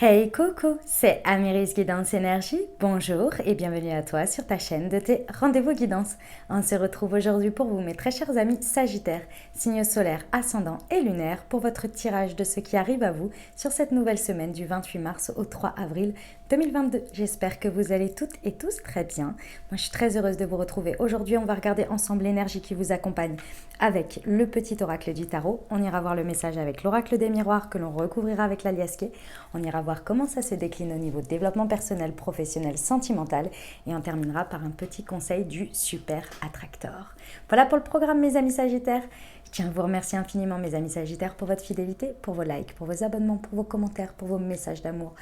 Hey Coco, c'est Amiris Guidance Énergie. Bonjour et bienvenue à toi sur ta chaîne de tes rendez-vous guidance. On se retrouve aujourd'hui pour vous, mes très chers amis Sagittaires, signes solaires, ascendants et lunaires, pour votre tirage de ce qui arrive à vous sur cette nouvelle semaine du 28 mars au 3 avril 2022. J'espère que vous allez toutes et tous très bien. Moi, je suis très heureuse de vous retrouver. Aujourd'hui, on va regarder ensemble l'énergie qui vous accompagne avec le petit oracle du tarot. On ira voir le message avec l'oracle des miroirs que l'on recouvrira avec l'aliasqué. On ira voir comment ça se décline au niveau de développement personnel, professionnel, sentimental. Et on terminera par un petit conseil du super attractor. Voilà pour le programme, mes amis Sagittaires. Je tiens à vous remercier infiniment, mes amis Sagittaires, pour votre fidélité, pour vos likes, pour vos abonnements, pour vos commentaires, pour vos messages d'amour,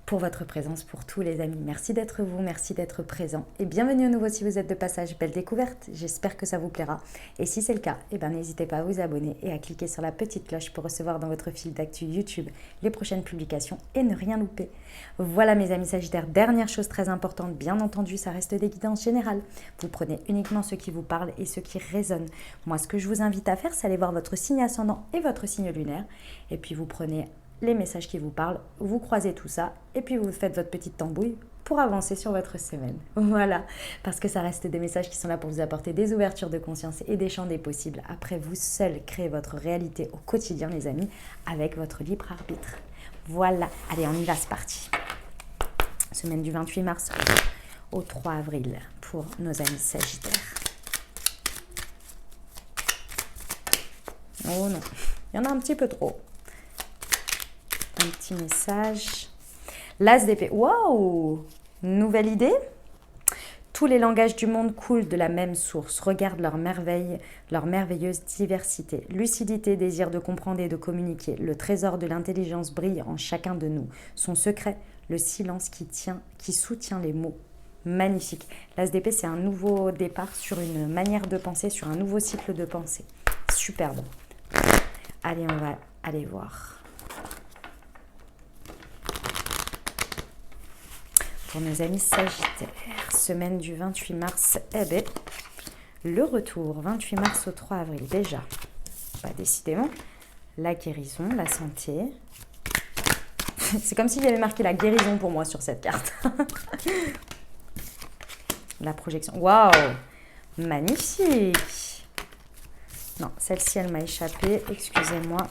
pour votre présence, pour tous les amis. Merci d'être vous, merci d'être présent. Et bienvenue à nouveau si vous êtes de passage. Belle découverte, j'espère que ça vous plaira. Et si c'est le cas, n'hésitez pas à vous abonner et à cliquer sur la petite cloche pour recevoir dans votre fil d'actu YouTube les prochaines publications et ne rien louper. Voilà mes amis Sagittaires, dernière chose très importante, bien entendu, ça reste des guidances générales. Vous prenez uniquement ce qui vous parle et ce qui résonne. Moi, ce que je vous invite à faire, c'est aller voir votre signe ascendant et votre signe lunaire. Et puis vous prenez les messages qui vous parlent, vous croisez tout ça et puis vous faites votre petite tambouille pour avancer sur votre semaine. Voilà, parce que ça reste des messages qui sont là pour vous apporter des ouvertures de conscience et des champs des possibles. Après, vous seul créez votre réalité au quotidien, les amis, avec votre libre arbitre. Voilà, allez, on y va, c'est parti. Semaine du 28 mars au 3 avril pour nos amis Sagittaires. Oh non, il y en a un petit peu trop. Un petit message. L'As d'épée. Waouh! Nouvelle idée. Tous les langages du monde coulent de la même source. Regarde leur merveille, leur merveilleuse diversité. Lucidité, désir de comprendre et de communiquer. Le trésor de l'intelligence brille en chacun de nous. Son secret, le silence qui soutient les mots. Magnifique. L'As d'épée, c'est un nouveau départ sur une manière de penser, sur un nouveau cycle de pensée. Superbe. Allez, on va aller voir. Pour nos amis Sagittaires, semaine du 28 mars, le retour, 28 mars au 3 avril, déjà. Décidément, la guérison, la santé. C'est comme s'il y avait marqué la guérison pour moi sur cette carte. La projection, waouh, magnifique. Non, celle-ci, elle m'a échappé, excusez-moi.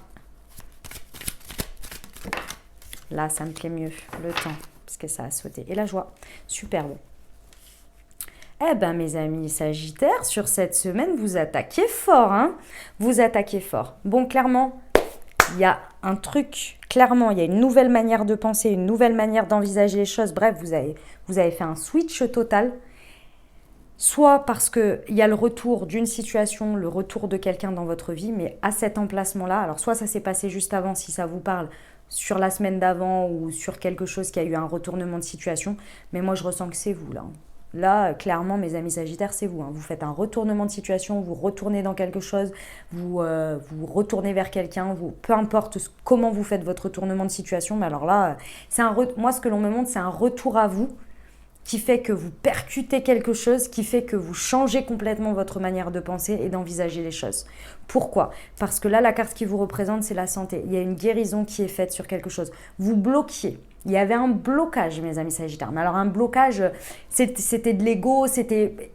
Là, ça me plaît mieux, le temps. Parce que ça a sauté. Et la joie, superbe. Mes amis Sagittaires, sur cette semaine, vous attaquez fort, hein. Vous attaquez fort. Bon, clairement, il y a un truc, clairement, il y a une nouvelle manière de penser, une nouvelle manière d'envisager les choses. Bref, vous avez fait un switch total. Soit parce qu'il y a le retour d'une situation, le retour de quelqu'un dans votre vie, mais à cet emplacement-là, alors soit ça s'est passé juste avant, si ça vous parle, sur la semaine d'avant ou sur quelque chose qui a eu un retournement de situation, mais moi je ressens que c'est vous là. Là, clairement, mes amis Sagittaires, c'est vous. Vous faites un retournement de situation, vous retournez dans quelque chose, vous retournez vers quelqu'un, peu importe comment vous faites votre retournement de situation, mais alors là, moi ce que l'on me montre, c'est un retour à vous qui fait que vous percutez quelque chose, qui fait que vous changez complètement votre manière de penser et d'envisager les choses. Pourquoi? Parce que là, la carte qui vous représente, c'est la santé. Il y a une guérison qui est faite sur quelque chose. Vous bloquiez. Il y avait un blocage, mes amis Sagittaires. Mais alors un blocage, c'était de l'ego, c'était...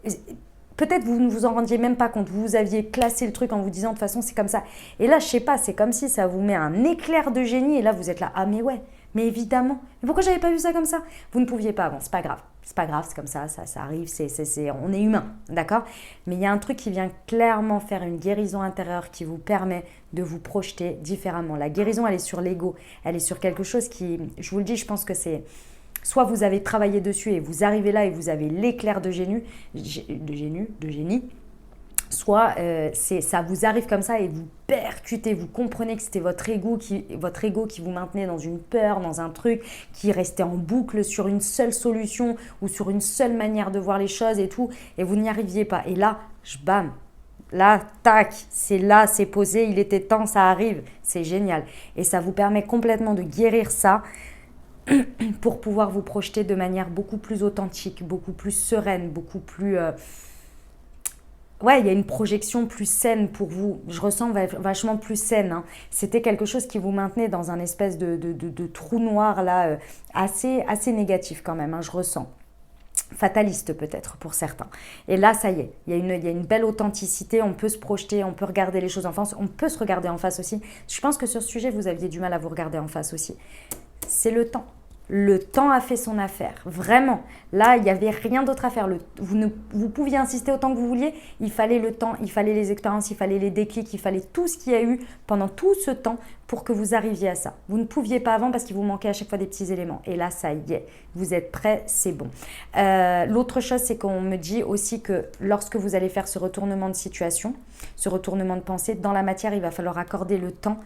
Peut-être vous ne vous en rendiez même pas compte. Vous aviez classé le truc en vous disant de toute façon c'est comme ça. Et là, je sais pas, c'est comme si ça vous met un éclair de génie. Et là, vous êtes là, ah mais ouais, mais évidemment. Mais pourquoi j'avais pas vu ça comme ça? Vous ne pouviez pas avant, c'est pas grave. C'est pas grave, c'est comme ça arrive, on est humain, d'accord? Mais il y a un truc qui vient clairement faire une guérison intérieure qui vous permet de vous projeter différemment. La guérison, elle est sur l'ego. Elle est sur quelque chose qui, je vous le dis, je pense que c'est... Soit vous avez travaillé dessus et vous arrivez là et vous avez l'éclair de génie, soit ça vous arrive comme ça et vous percutez, vous comprenez que c'était votre ego qui vous maintenait dans une peur, dans un truc, qui restait en boucle sur une seule solution ou sur une seule manière de voir les choses et tout, et vous n'y arriviez pas. Et là, bam, là, tac, c'est là, c'est posé, il était temps, ça arrive, c'est génial. Et ça vous permet complètement de guérir ça pour pouvoir vous projeter de manière beaucoup plus authentique, beaucoup plus sereine, beaucoup plus Ouais, il y a une projection plus saine pour vous. Je ressens vachement plus saine, hein. C'était quelque chose qui vous maintenait dans un espèce de trou noir là, assez négatif quand même, hein, je ressens. Fataliste peut-être pour certains. Et là, ça y est, il y a une belle authenticité, on peut se projeter, on peut regarder les choses en face, on peut se regarder en face aussi. Je pense que sur ce sujet, vous aviez du mal à vous regarder en face aussi. C'est le temps. Le temps a fait son affaire, vraiment. Là, il n'y avait rien d'autre à faire. Vous pouviez insister autant que vous vouliez. Il fallait le temps, il fallait les expériences, il fallait les déclics, il fallait tout ce qu'il y a eu pendant tout ce temps pour que vous arriviez à ça. Vous ne pouviez pas avant parce qu'il vous manquait à chaque fois des petits éléments. Et là, ça y est, vous êtes prêts, c'est bon. L'autre chose, c'est qu'on me dit aussi que lorsque vous allez faire ce retournement de situation, ce retournement de pensée, dans la matière, il va falloir accorder le temps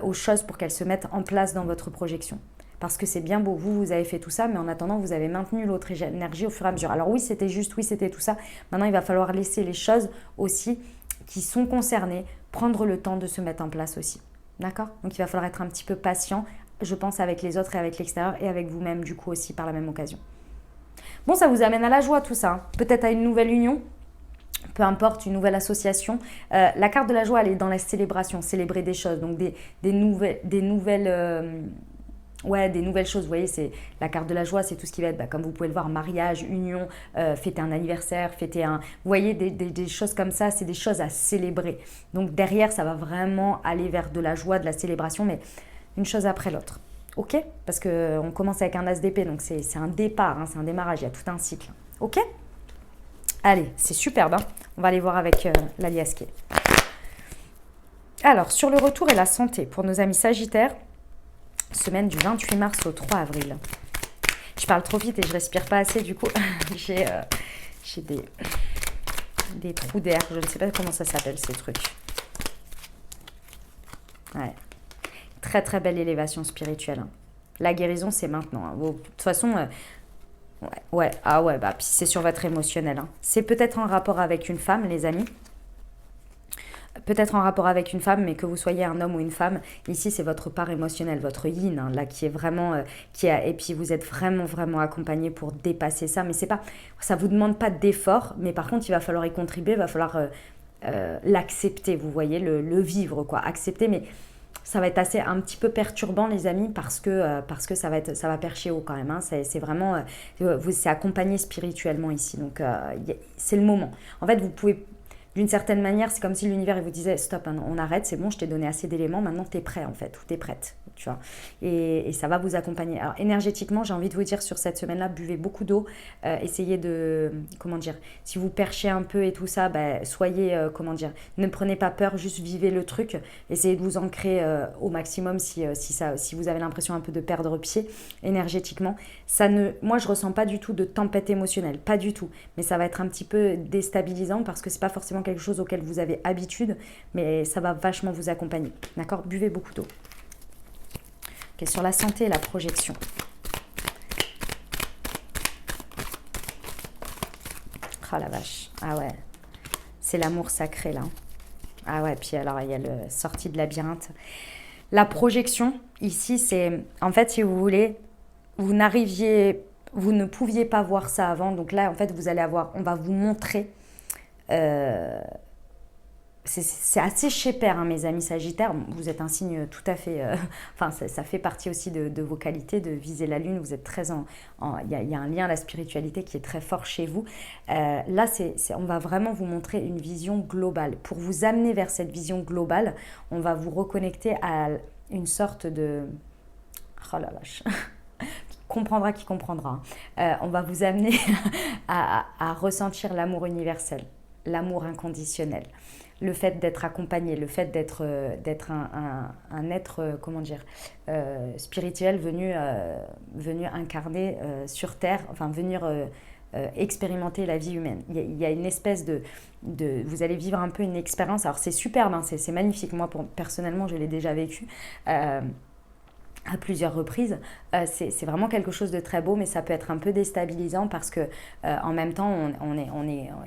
aux choses pour qu'elles se mettent en place dans votre projection. Parce que c'est bien beau, vous avez fait tout ça, mais en attendant, vous avez maintenu l'autre énergie au fur et à mesure. Alors oui, c'était juste, oui, c'était tout ça. Maintenant, il va falloir laisser les choses aussi qui sont concernées, prendre le temps de se mettre en place aussi. D'accord? Donc, il va falloir être un petit peu patient, je pense, avec les autres et avec l'extérieur et avec vous-même, du coup, aussi, par la même occasion. Bon, ça vous amène à la joie, tout ça. Hein. Peut-être à une nouvelle union, peu importe, une nouvelle association. La carte de la joie, elle est dans la célébration, célébrer des choses. Donc, des nouvelles ouais, des nouvelles choses, vous voyez, c'est la carte de la joie, c'est tout ce qui va être, comme vous pouvez le voir, mariage, union, fêter un anniversaire, vous voyez, des choses comme ça, c'est des choses à célébrer. Donc derrière, ça va vraiment aller vers de la joie, de la célébration, mais une chose après l'autre. Ok? Parce qu'on commence avec un as d'épée, donc c'est un départ, hein, c'est un démarrage, il y a tout un cycle. Ok? Allez, c'est superbe, hein. On va aller voir avec l'aliasqué. Alors, sur le retour et la santé, pour nos amis sagittaires, semaine du 28 mars au 3 avril. Je parle trop vite et je respire pas assez, du coup, j'ai des trous d'air. Je ne sais pas comment ça s'appelle, ces trucs. Ouais. Très, très belle élévation spirituelle. Hein. La guérison, c'est maintenant. Hein. De toute façon, ouais. Ah ouais, bah, puis c'est sur votre émotionnel. Hein. C'est peut-être en rapport avec une femme, les amis. Peut-être en rapport avec une femme, mais que vous soyez un homme ou une femme, ici c'est votre part émotionnelle, votre yin, hein, là qui est vraiment, et puis vous êtes vraiment, vraiment accompagné pour dépasser ça, mais c'est pas, ça vous demande pas d'effort, mais par contre il va falloir y contribuer, il va falloir l'accepter, vous voyez, le vivre, quoi, accepter, mais ça va être un petit peu perturbant les amis parce que ça va percher haut quand même, hein, c'est vraiment, c'est accompagné spirituellement ici, donc c'est le moment. En fait vous pouvez d'une certaine manière, c'est comme si l'univers il vous disait stop, hein, on arrête, c'est bon, je t'ai donné assez d'éléments, maintenant tu es prêt en fait, ou tu es prête, tu vois. Et ça va vous accompagner. Alors énergétiquement, j'ai envie de vous dire sur cette semaine-là, buvez beaucoup d'eau, essayez de, comment dire, si vous perchez un peu et tout ça, soyez, ne prenez pas peur, juste vivez le truc, essayez de vous ancrer au maximum si vous avez l'impression un peu de perdre pied énergétiquement. Moi je ressens pas du tout de tempête émotionnelle, pas du tout, mais ça va être un petit peu déstabilisant parce que c'est pas forcément quelque chose auquel vous avez habitude, mais ça va vachement vous accompagner. D'accord? Buvez beaucoup d'eau. Okay, sur la santé et la projection. Ah la vache. Ah ouais. C'est l'amour sacré là. Ah ouais, puis alors il y a le sortie de labyrinthe. La projection, ici, c'est... En fait, si vous voulez, vous ne pouviez pas voir ça avant. Donc là, en fait, on va vous montrer... c'est assez chez Père, hein, mes amis sagittaires. Vous êtes un signe tout à fait... ça fait partie aussi de vos qualités, de viser la lune. Vous êtes très il y a un lien à la spiritualité qui est très fort chez vous. Là, on va vraiment vous montrer une vision globale. Pour vous amener vers cette vision globale, on va vous reconnecter à une sorte de... Oh la vache comprendra qui comprendra. On va vous amener à ressentir l'amour universel, l'amour inconditionnel. Le fait d'être accompagné, le fait d'être un être, spirituel venu incarner sur Terre, enfin venir expérimenter la vie humaine. Il y a une espèce vous allez vivre un peu une expérience, alors c'est superbe, hein, c'est magnifique, moi personnellement je l'ai déjà vécu, à plusieurs reprises, c'est vraiment quelque chose de très beau, mais ça peut être un peu déstabilisant parce que en même temps,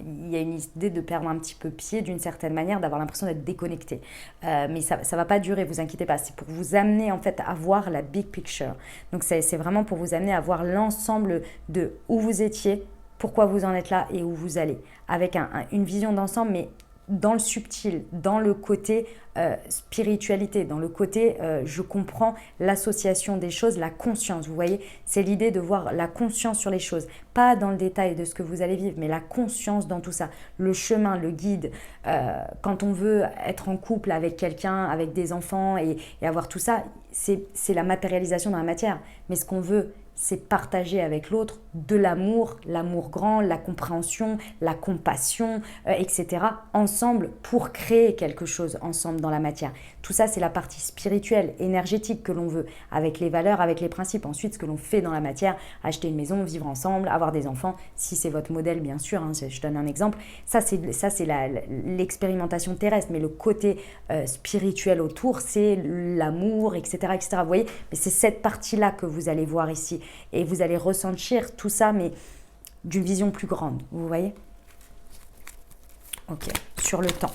il y a une idée de perdre un petit peu pied d'une certaine manière, d'avoir l'impression d'être déconnecté. Mais ça va pas durer, vous inquiétez pas. C'est pour vous amener en fait à voir la big picture. Donc c'est vraiment pour vous amener à voir l'ensemble de où vous étiez, pourquoi vous en êtes là et où vous allez, avec une vision d'ensemble, mais dans le subtil, dans le côté spiritualité, dans le côté je comprends l'association des choses, la conscience, vous voyez, c'est l'idée de voir la conscience sur les choses, pas dans le détail de ce que vous allez vivre, mais la conscience dans tout ça, le chemin, le guide, quand on veut être en couple avec quelqu'un, avec des enfants et avoir tout ça, c'est la matérialisation dans la matière, mais ce qu'on veut, c'est partager avec l'autre de l'amour, l'amour grand, la compréhension, la compassion, etc. ensemble pour créer quelque chose ensemble dans la matière. Tout ça, c'est la partie spirituelle, énergétique que l'on veut, avec les valeurs, avec les principes. Ensuite, ce que l'on fait dans la matière, acheter une maison, vivre ensemble, avoir des enfants, si c'est votre modèle, bien sûr, hein, je donne un exemple. Ça, c'est l'expérimentation terrestre, mais le côté spirituel autour, c'est l'amour, etc., etc. Vous voyez, mais c'est cette partie-là que vous allez voir ici. Et vous allez ressentir tout ça, mais d'une vision plus grande, vous voyez? Ok, sur le temps.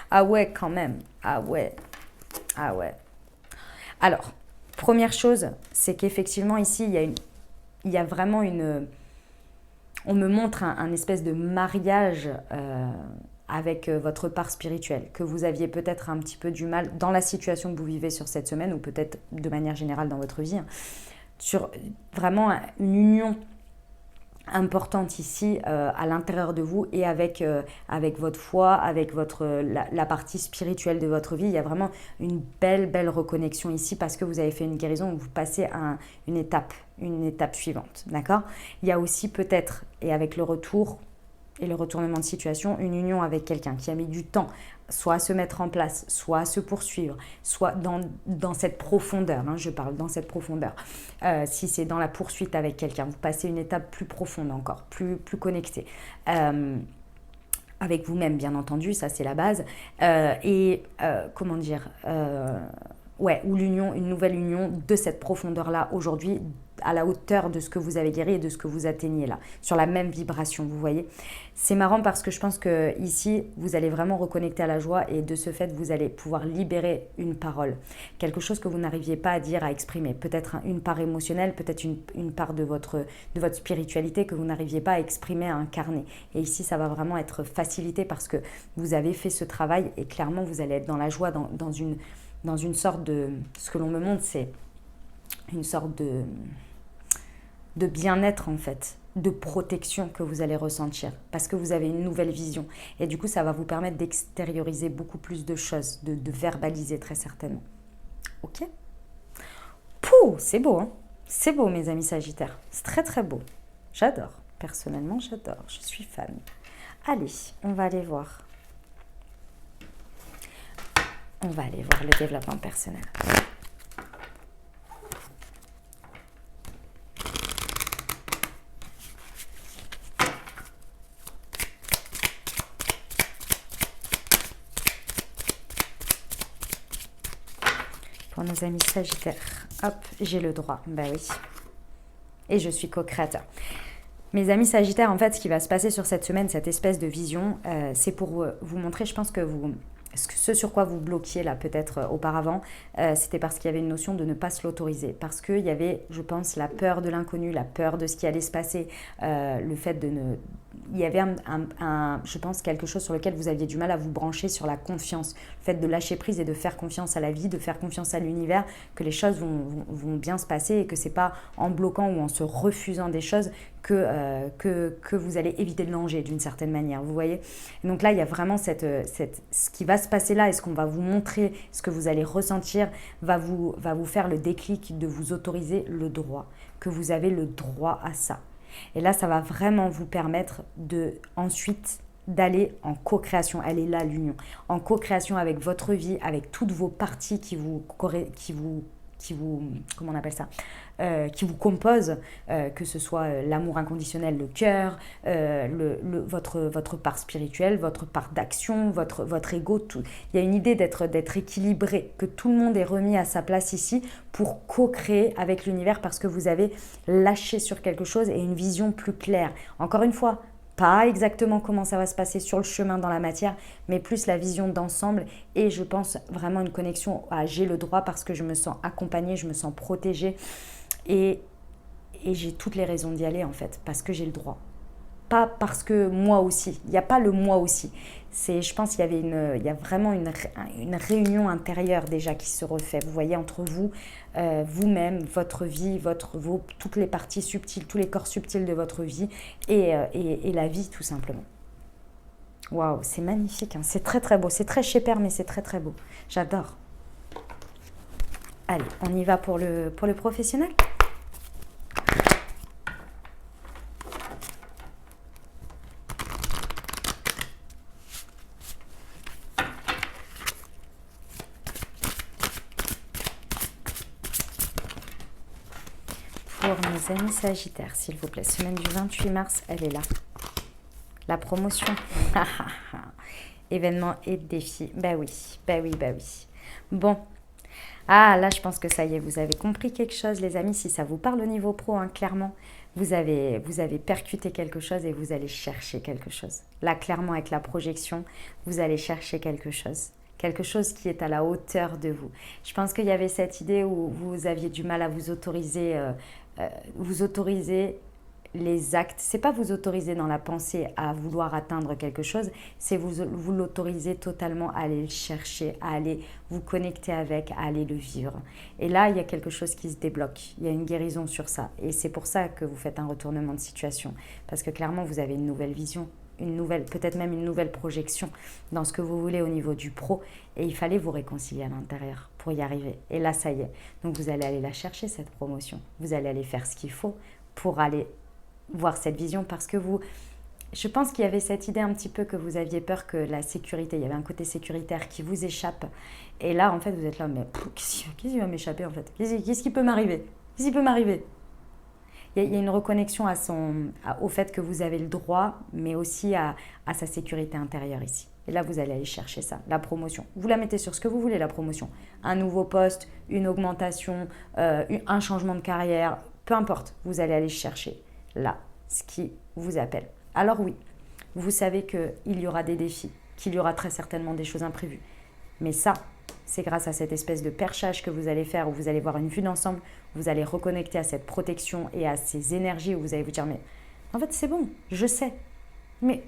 Ah ouais, quand même. Ah ouais. Ah ouais. Alors, première chose, c'est qu'effectivement, ici, il y a vraiment une... On me montre un espèce de mariage avec votre part spirituelle, que vous aviez peut-être un petit peu du mal dans la situation que vous vivez sur cette semaine, ou peut-être de manière générale dans votre vie, hein, sur vraiment une union importante ici à l'intérieur de vous et avec votre foi, avec la partie spirituelle de votre vie. Il y a vraiment une belle reconnexion ici parce que vous avez fait une guérison où vous passez à une étape suivante, d'accord? Il y a aussi peut-être, et avec le retour et le retournement de situation, une union avec quelqu'un qui a mis du temps, soit à se mettre en place, soit à se poursuivre, soit dans cette profondeur, hein, je parle dans cette profondeur. Si c'est dans la poursuite avec quelqu'un, vous passez une étape plus profonde encore, plus connectée. Avec vous-même, bien entendu, ça c'est la base. Comment dire ouais, ou l'union, une nouvelle union de cette profondeur-là aujourd'hui, à la hauteur de ce que vous avez guéri et de ce que vous atteignez là, sur la même vibration, vous voyez. C'est marrant parce que je pense que ici, vous allez vraiment reconnecter à la joie et de ce fait, vous allez pouvoir libérer une parole, quelque chose que vous n'arriviez pas à dire, à exprimer, peut-être une part émotionnelle, peut-être une part de votre spiritualité que vous n'arriviez pas à exprimer, à incarner. Et ici, ça va vraiment être facilité parce que vous avez fait ce travail et clairement, vous allez être dans la joie, dans une sorte de... Ce que l'on me montre, c'est une sorte de bien-être en fait, de protection que vous allez ressentir parce que vous avez une nouvelle vision. Et du coup, ça va vous permettre d'extérioriser beaucoup plus de choses, de verbaliser très certainement. Ok? Pouh, c'est beau, hein? C'est beau, mes amis Sagittaires. C'est très beau. J'adore. Personnellement, j'adore. Je suis fan. Allez, on va aller voir. On va aller voir le développement personnel. Pour nos amis Sagittaires, hop, j'ai le droit. Ben oui. Et je suis co-créateur. Mes amis Sagittaires, en fait, ce qui va se passer sur cette semaine, cette espèce de vision, c'est pour vous montrer, je pense que ce sur quoi vous bloquiez là peut-être auparavant, c'était parce qu'il y avait une notion de ne pas se l'autoriser. Parce qu'il y avait, je pense, la peur de l'inconnu, la peur de ce qui allait se passer, le fait de ne... Il y avait je pense, quelque chose sur lequel vous aviez du mal à vous brancher sur la confiance. Le fait de lâcher prise et de faire confiance à la vie, de faire confiance à l'univers, que les choses vont bien se passer et que c'est pas en bloquant ou en se refusant des choses que vous allez éviter le danger d'une certaine manière, vous voyez. Et donc là, il y a vraiment ce qui va se passer là et ce qu'on va vous montrer, ce que vous allez ressentir, va vous faire le déclic de vous autoriser le droit, que vous avez le droit à ça. Et là, ça va vraiment vous permettre ensuite d'aller en co-création. Elle est là, l'union. En co-création avec votre vie, avec toutes vos parties qui vous comment on appelle ça, qui vous composent, que ce soit l'amour inconditionnel, le cœur, votre part spirituelle, votre part d'action, votre ego, tout. Il y a une idée d'être équilibré, que tout le monde est remis à sa place ici pour co-créer avec l'univers parce que vous avez lâché sur quelque chose et une vision plus claire. Encore une fois, pas exactement comment ça va se passer sur le chemin dans la matière, mais plus la vision d'ensemble et je pense vraiment une connexion à j'ai le droit parce que je me sens accompagnée, je me sens protégée et Et j'ai toutes les raisons d'y aller en fait, parce que j'ai le droit. Pas parce que moi aussi. Il n'y a pas le moi aussi. Je pense qu'il y a vraiment une réunion intérieure déjà qui se refait. Vous voyez, entre vous, vous-même, votre vie, toutes les parties subtiles, tous les corps subtils de votre vie et la vie tout simplement. Waouh, c'est magnifique, hein. C'est très très beau. C'est très Sheper, mais c'est très très beau. J'adore. Allez, on y va pour le professionnel. Pour mes amis Sagittaires, s'il vous plaît, semaine du 28 mars, elle est là. La promotion. Événements et défis. Bah oui, bah oui, bah oui. Bon. Ah, là, je pense que ça y est, vous avez compris quelque chose, les amis. Si ça vous parle au niveau pro, hein, clairement, vous avez percuté quelque chose et vous allez chercher quelque chose. Là, clairement, avec la projection, vous allez chercher quelque chose. Quelque chose qui est à la hauteur de vous. Je pense qu'il y avait cette idée où vous aviez du mal à vous autoriser les actes. C'est pas vous autoriser dans la pensée à vouloir atteindre quelque chose, c'est vous l'autoriser totalement à aller le chercher, à aller vous connecter avec, à aller le vivre. Et là, il y a quelque chose qui se débloque. Il y a une guérison sur ça. Et c'est pour ça que vous faites un retournement de situation. Parce que clairement, vous avez une nouvelle vision, peut-être même une nouvelle projection dans ce que vous voulez au niveau du pro. Et il fallait vous réconcilier à l'intérieur pour y arriver. Et là, ça y est. Donc, vous allez aller la chercher, cette promotion. Vous allez aller faire ce qu'il faut pour aller voir cette vision, parce que je pense qu'il y avait cette idée un petit peu que vous aviez peur que la sécurité, il y avait un côté sécuritaire qui vous échappe. Et là, en fait, vous êtes là, mais qu'est-ce qui va m'échapper en fait? Qu'est-ce qui peut m'arriver? Qu'est-ce qui peut m'arriver? Il y a une reconnexion au fait que vous avez le droit, mais aussi à sa sécurité intérieure ici. Et là, vous allez aller chercher ça, la promotion. Vous la mettez sur ce que vous voulez, la promotion. Un nouveau poste, une augmentation, un changement de carrière, peu importe, vous allez aller chercher là ce qui vous appelle. Alors oui, vous savez qu'il y aura des défis, qu'il y aura très certainement des choses imprévues. Mais ça, c'est grâce à cette espèce de perchage que vous allez faire, où vous allez voir une vue d'ensemble, vous allez reconnecter à cette protection et à ces énergies, où vous allez vous dire, mais en fait c'est bon, je sais. Mais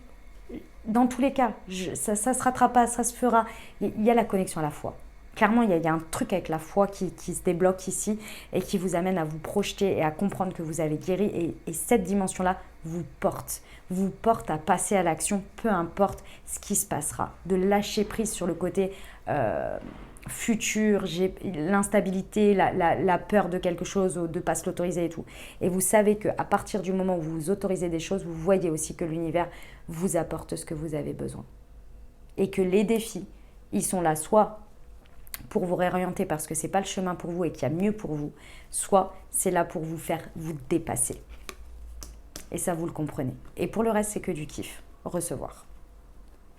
dans tous les cas, ça se rattrapera, ça se fera. Il y a la connexion à la foi. Clairement, il y a un truc avec la foi qui se débloque ici et qui vous amène à vous projeter et à comprendre que vous avez guéri. Et cette dimension-là vous porte à passer à l'action, peu importe ce qui se passera. De lâcher prise sur le côté futur, l'instabilité, la peur de quelque chose, de ne pas se l'autoriser et tout. Et vous savez qu'à partir du moment où vous vous autorisez des choses, vous voyez aussi que l'univers vous apporte ce que vous avez besoin. Et que les défis, ils sont là soit pour vous réorienter parce que ce n'est pas le chemin pour vous et qu'il y a mieux pour vous, soit c'est là pour vous faire vous dépasser. Et ça, vous le comprenez. Et pour le reste, c'est que du kiff, recevoir.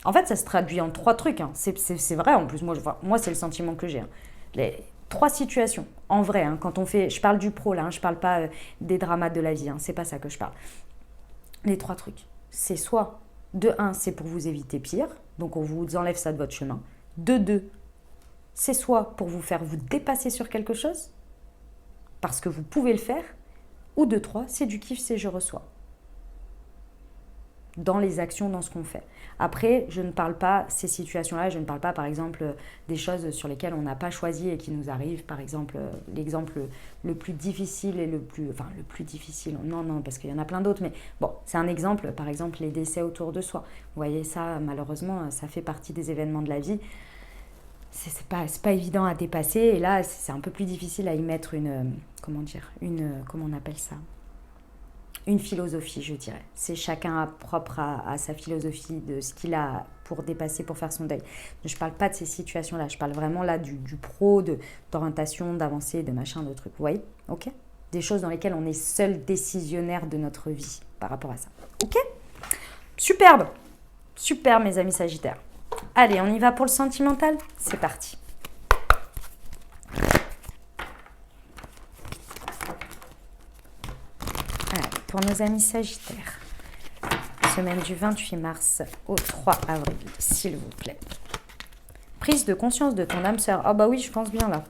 En fait, ça se traduit en 3 trucs. Hein. C'est vrai, en plus, moi c'est le sentiment que j'ai. Hein. Les 3 situations, en vrai, hein, quand on fait... Je parle du pro, là, hein, je parle pas des dramas de la vie, hein, c'est pas ça que je parle. Les 3 trucs, c'est soit, de 1, c'est pour vous éviter pire, donc on vous enlève ça de votre chemin. De 2, c'est soit pour vous faire vous dépasser sur quelque chose, parce que vous pouvez le faire, ou de 3, c'est du kiff, c'est je reçois. Dans les actions, dans ce qu'on fait. Après, je ne parle pas ces situations-là, je ne parle pas par exemple des choses sur lesquelles on n'a pas choisi et qui nous arrivent. Par exemple, l'exemple le plus difficile et le plus difficile, non, parce qu'il y en a plein d'autres, mais bon, c'est un exemple, par exemple les décès autour de soi. Vous voyez ça, malheureusement, ça fait partie des événements de la vie. C'est pas évident à dépasser et là, c'est un peu plus difficile à y mettre comment on appelle ça ? Une philosophie, je dirais. C'est chacun propre à sa philosophie de ce qu'il a pour dépasser, pour faire son deuil. Je ne parle pas de ces situations-là, je parle vraiment là du pro, d'orientation, d'avancée, de machin, de trucs. Vous voyez ? Ok ? Des choses dans lesquelles on est seul décisionnaire de notre vie par rapport à ça. Ok ? Superbe ! Super, mes amis Sagittaires. Allez, on y va pour le sentimental ? C'est parti. Pour nos amis Sagittaires, semaine du 28 mars au 3 avril, s'il vous plaît. Prise de conscience de ton âme sœur. Ah bah oui, je pense bien là.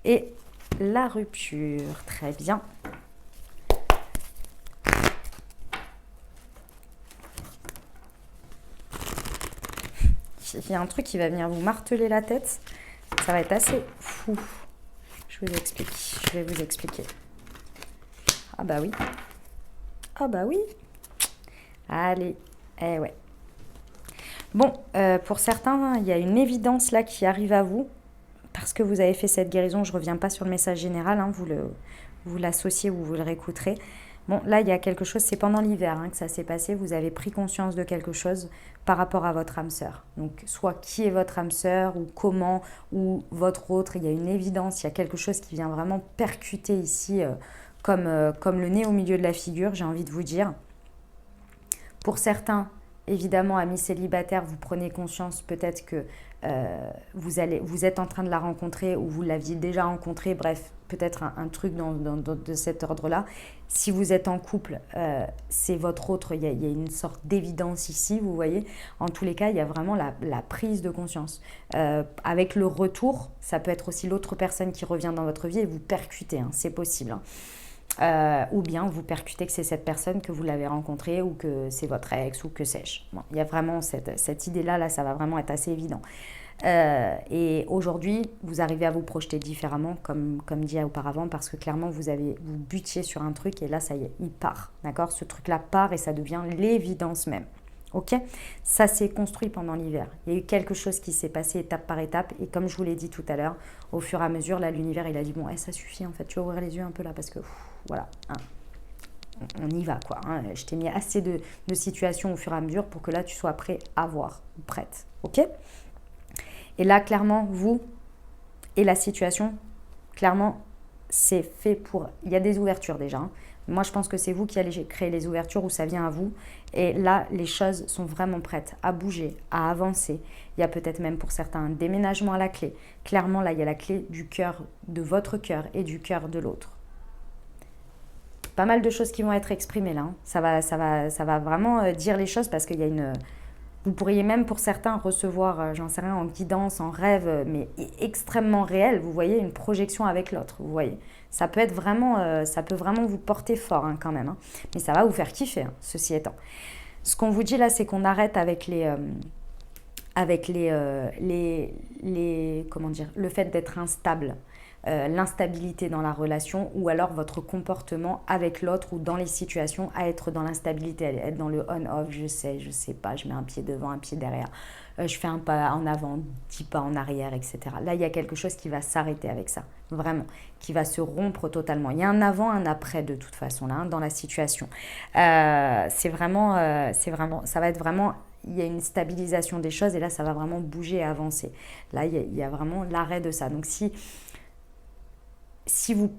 Et la rupture, très bien. il y a un truc qui va venir vous marteler la tête. Ça va être assez fou. Je vous explique. Je vais vous expliquer. Ah bah oui. Ah bah oui. Allez. Eh ouais. Bon, pour certains, il y a une évidence là qui arrive à vous. Parce que vous avez fait cette guérison, je ne reviens pas sur le message général, hein, vous l'associez ou vous le réécouterez. Bon, là, il y a quelque chose, c'est pendant l'hiver que ça s'est passé, vous avez pris conscience de quelque chose par rapport à votre âme sœur. Donc, soit qui est votre âme sœur, ou comment, ou votre autre, il y a une évidence, il y a quelque chose qui vient vraiment percuter ici, comme le nez au milieu de la figure, j'ai envie de vous dire. Pour certains, évidemment, amis célibataires, vous prenez conscience peut-être que vous êtes en train de la rencontrer ou vous l'aviez déjà rencontrée, bref, peut-être un truc de cet ordre-là. Si vous êtes en couple, c'est votre autre, il y a une sorte d'évidence ici, vous voyez. En tous les cas, il y a vraiment la prise de conscience. Avec le retour, ça peut être aussi l'autre personne qui revient dans votre vie et vous percutez, c'est possible. Ou bien vous percutez que c'est cette personne que vous l'avez rencontrée ou que c'est votre ex ou que sais-je. Bon, il y a vraiment cette idée-là, là, ça va vraiment être assez évident. Et aujourd'hui, vous arrivez à vous projeter différemment, comme dit auparavant, parce que clairement, vous butiez sur un truc et là, ça y est, il part. D'accord ? Ce truc-là part et ça devient l'évidence même. Ok ? Ça s'est construit pendant l'hiver. Il y a eu quelque chose qui s'est passé étape par étape. Et comme je vous l'ai dit tout à l'heure, au fur et à mesure, là, l'univers, il a dit, bon, ça suffit, en fait, tu vas ouvrir les yeux un peu là, parce que, voilà, on y va, quoi. Je t'ai mis assez de situations au fur et à mesure pour que là, tu sois prêt à voir, ou prête. Ok ? Et là, clairement, vous et la situation, clairement, c'est fait pour... Il y a des ouvertures déjà. Moi, je pense que c'est vous qui allez créer les ouvertures où ça vient à vous. Et là, les choses sont vraiment prêtes à bouger, à avancer. Il y a peut-être même pour certains un déménagement à la clé. Clairement, là, il y a la clé du cœur, de votre cœur et du cœur de l'autre. Pas mal de choses qui vont être exprimées là. Ça va vraiment dire les choses parce qu'il y a une... Vous pourriez même pour certains recevoir, j'en sais rien, en guidance, en rêve, mais extrêmement réel. Vous voyez, une projection avec l'autre, vous voyez. Ça peut être vraiment, ça peut vraiment vous porter fort quand même. Mais ça va vous faire kiffer, ceci étant. Ce qu'on vous dit là, c'est qu'on arrête avec comment dire, le fait d'être instable. L'instabilité dans la relation ou alors votre comportement avec l'autre ou dans les situations à être dans l'instabilité, à être dans le on-off, je sais pas, je mets un pied devant, un pied derrière, je fais un pas en avant, 10 pas en arrière, etc. Là, il y a quelque chose qui va s'arrêter avec ça, vraiment, qui va se rompre totalement. Il y a un avant, un après de toute façon là, dans la situation. C'est vraiment, ça va être vraiment... Il y a une stabilisation des choses et là, ça va vraiment bouger et avancer. Là, il y a vraiment l'arrêt de ça. Donc, si vous...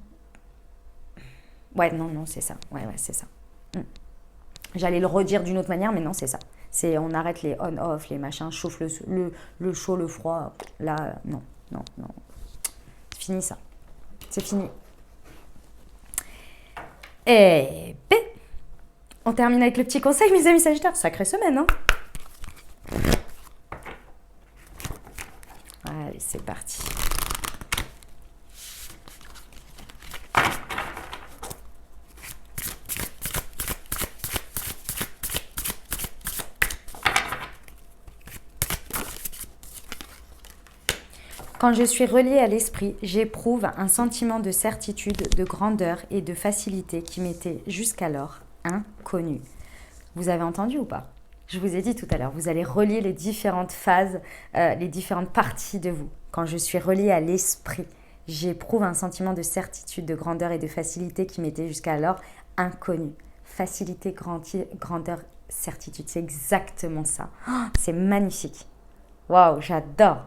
Ouais, non, c'est ça. Ouais, c'est ça. J'allais le redire d'une autre manière, mais non, c'est ça. C'est on arrête les on-off, les machins, chauffe le chaud, le froid. Là, non. C'est fini ça. C'est fini. Et ben, on termine avec le petit conseil, mes amis Sagittaires. Sacrée semaine, hein. Allez, c'est parti. Quand je suis reliée à l'esprit, j'éprouve un sentiment de certitude, de grandeur et de facilité qui m'était jusqu'alors inconnu. Vous avez entendu ou pas ? Je vous ai dit tout à l'heure, vous allez relier les différentes phases, les différentes parties de vous. Quand je suis reliée à l'esprit, j'éprouve un sentiment de certitude, de grandeur et de facilité qui m'était jusqu'alors inconnu. Facilité, grandeur, certitude, c'est exactement ça. Oh, c'est magnifique. Waouh, j'adore.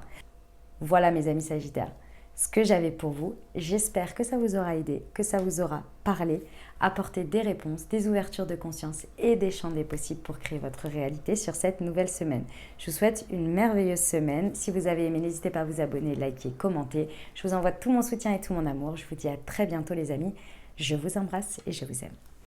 Voilà mes amis Sagittaires, ce que j'avais pour vous. J'espère que ça vous aura aidé, que ça vous aura parlé, apporté des réponses, des ouvertures de conscience et des champs des possibles pour créer votre réalité sur cette nouvelle semaine. Je vous souhaite une merveilleuse semaine. Si vous avez aimé, n'hésitez pas à vous abonner, liker, commenter. Je vous envoie tout mon soutien et tout mon amour. Je vous dis à très bientôt les amis. Je vous embrasse et je vous aime.